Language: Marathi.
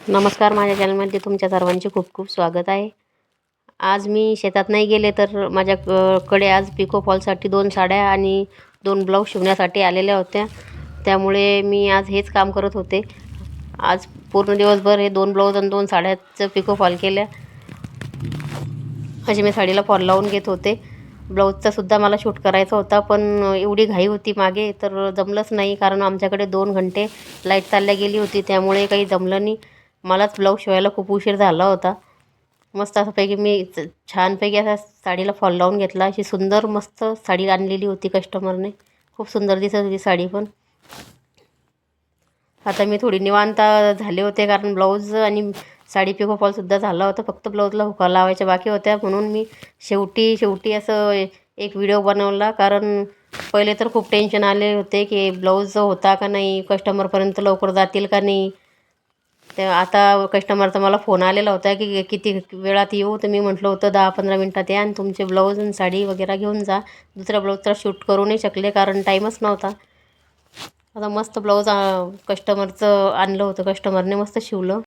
नमस्कार, माझ्या चॅनलमध्ये तुमच्या सर्वांचे खूप खूप स्वागत आहे. आज मी शेतात नाही गेले तर माझ्याकडे आज पिको फॉलसाठी 2 साड्या आणि 2 ब्लाऊज शिवण्यासाठी आलेल्या होत्या. त्यामुळे मी आज हेच काम करत होते. आज पूर्ण दिवसभर हे 2 ब्लाऊज आणि 2 साड्याचं पिको फॉल केल्या. अशी मी साडीला फॉल लावून घेत होते. ब्लाऊजचा सुद्धा मला शूट करायचा होता, पण एवढी घाई होती मागे तर जमलंच नाही. कारण आमच्याकडे 2 घंटे लाईट चालल्या गेली होती, त्यामुळे काही जमलं नाही. मलाच ब्लाऊज शिवायला खूप उशीर झाला होता. मस्त असापैकी मी छानपैकी असा साडीला फॉल लावून घेतला. अशी सुंदर मस्त साडी आणलेली होती कस्टमरने. खूप सुंदर दिसत होती साडी पण. आता मी थोडी निवांत झाले होते, कारण ब्लाऊज आणि साडी पिको फॉलसुद्धा झाला होता. फक्त ब्लाऊजला हुका लावायच्या बाकी होत्या. म्हणून मी शेवटी असं एक व्हिडिओ बनवला. कारण पहिले तर खूप टेन्शन आले होते की ब्लाऊज होता का नाही, कस्टमरपर्यंत लवकर जातील का नाही. ते आता कस्टमरचा मला फोन आलेला होता की किती वेळात येऊ. तर मी म्हटलं होतं 10-15 मिनटात या आणि तुमचे ब्लाऊज आणि साडी वगैरे घेऊन जा. दुसऱ्या ब्लाऊजचा शूट करू नाही शकले कारण टाईमच नव्हता. आता मस्त ब्लाऊज कस्टमरचं आणलं होतं, कस्टमरने मस्त शिवलं.